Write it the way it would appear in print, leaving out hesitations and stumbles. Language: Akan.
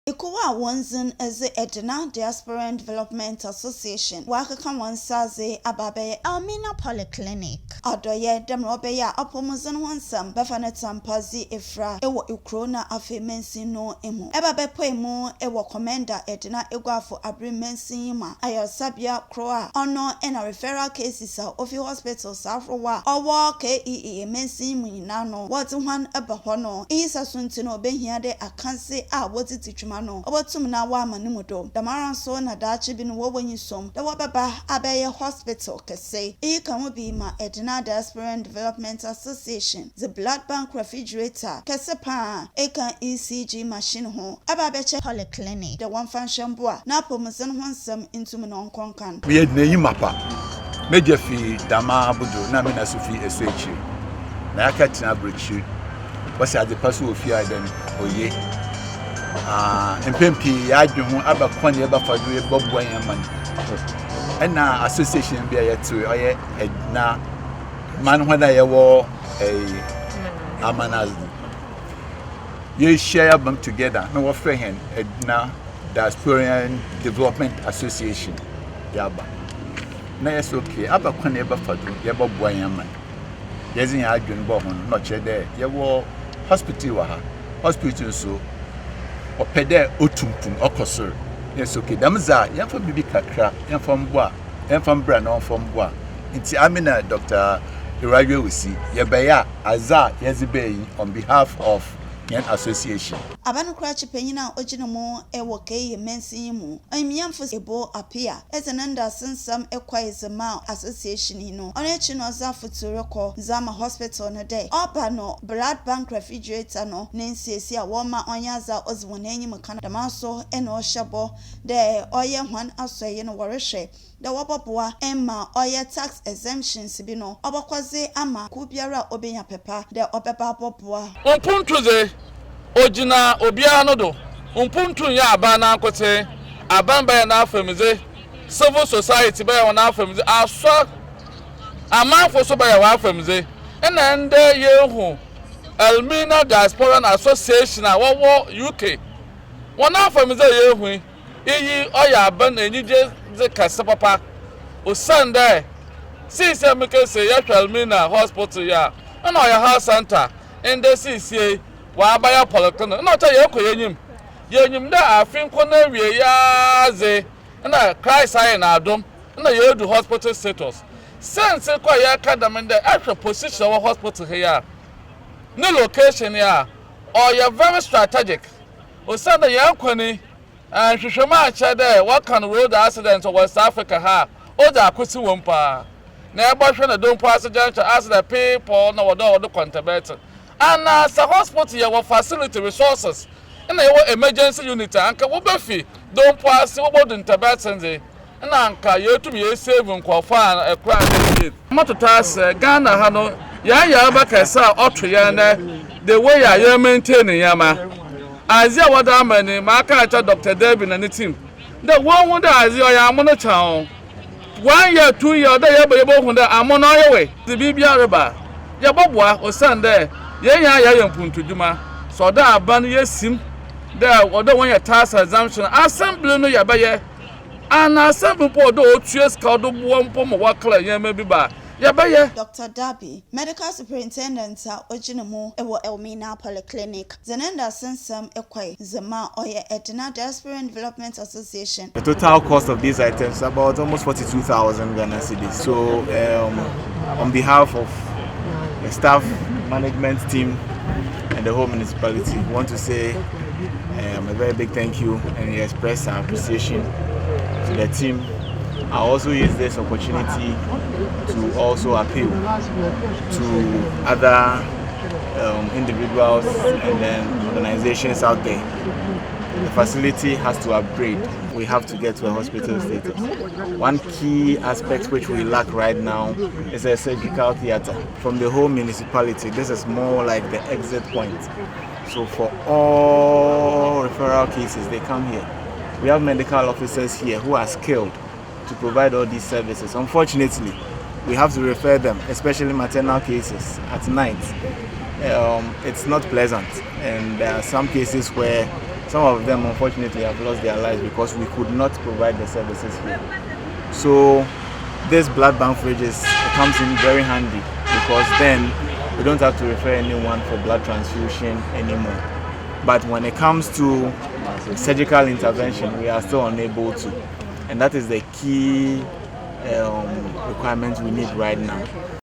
Ikuwa Wanzan as the Edina Diasporan Development Association. Wakaka Wansaze Ababe Elmina Polyclinic. Adoye Demrobeya Apomazan Wansam Bafanatam Pazi Efra Ewa Ukrona Afe Mensi no Emu. Ebabe Poemo Ewa Commander Edina Egwafo Abri Mensi Ma Ayo Sabia Croa Ono and a referral cases of your hospital Safrowa or KEE Mensi Munano. What's one Abahono is a Suntino Ben here de Akanse what it Mano, about some na wa manumodo. The maran so na dachi bin wo when you som. The wababa abeye hospital kese. E can be my Edina Diasporan Development Association. The blood bank refrigerator. Kese pa. E can ECG machine ho. Ababeche Polyclinic. The one function boa. Na pomosan wansam into manon konkan. We had ne mapa. Major fee dama abudu na mina sufi SH. Na akatina bridge. What's at the pasu of fear then oye. MPP adwuhu abakwan ye bafadu ye bobwan yaman na association be ye to oye Edina man when ye wo amana ye share them together no we free hen Edina Diasporan Development Association yaba na yes okay abakwan ye bafadu ye bobwan yaman ye zin adwun bo ho no che de ye wo hospital wa ha hospital so opede otumpum okosor yes okay damza yamfa bibi kakra yamfa mboa yamfa mbra na onfa mboa nti amina Dr. Iragwe Wusi yebeya aza yezibeyi on behalf of Yan Association abanu krachi penyina ojinamo ewo keye mensi mu amyamfo ebo apia ezenanda sensam ekwaiezema association hino onechi no za futureko zama hospital no day obano blood bank refrigerator no nensiesi a woma onyaza ozwonenyi mukana damaso eno hyebo de oye hwan asoye no worehwe the waboboa emma oye tax exemptions bi no obakwaze ama kubiara obenya pepa de obeba boboa onpuntuze ojina obia no do umpuntu ya aba na akote abamba na afemize civil society ba na afemize aswa amanfo so ba ya afemize ena nde yehu Elmina Diasporan Association a wo UK wona afemize yehu iyi oya aba na enyije ze kase papa osande sisi mekese ya Elmina hospital ya na oya health center ende sisi wa abaya Polyclinic no cha ye koyenyim yenyim da afin ko na wie yaze na Christ aye na adom na ye do hospital status sense ko ye kadam da ahwe position of hospital here no location ya or you very strategic o say da ye kwani hwehwema acha da what can road accident of West Africa ha o da akosi wompa na e bohwe na don passenger as the people na wodo contribute and as a hospital you have facility resources and you have emergency unit and ka wo befi don pass wo bodo intervention and anka you to be save nkwofa e kra na mototas Ghana ha no ya ba kasa otwe na the way ya maintain yama azia wada mani ma ka cha Dr. Debbie na team the one who da azia ya amono chan 1 year 2 year da ya be hu da amono yewe the bibia reba ya bobwa osande ya mpuntuduma so da aban yesim da odo won ya tax exemption assembly no ya baye an assembly po do otues ka do bo mpo mo wakla yema bi ba ya baye Dr. Dabi medical superintendent ojinamo ewo Elmina Polyclinic zenenda sensam ekwai zema oye Edina Diasporan Development Association. The total cost of these items is about almost 42,000 Ghana cedis. So on behalf of the staff management team and the whole municipality, we want to say a very big thank you and express our appreciation to the team. I also use this opportunity to also appeal to other individuals and then organizations out there. The facility has to upgrade. We have to get to a hospital status. One key aspect which we lack right now is a surgical theater. From the whole municipality, this is more like the exit point. So for all referral cases, they come here. We have medical officers here who are skilled to provide all these services. Unfortunately, we have to refer them, especially maternal cases, at night. It's not pleasant, and there are some cases where Some of them, unfortunately, have lost their lives because we could not provide the services here. So this blood bank fridges comes in very handy because then we don't have to refer anyone for blood transfusion anymore. But when it comes to surgical intervention, we are still unable to. And that is the key requirement we need right now.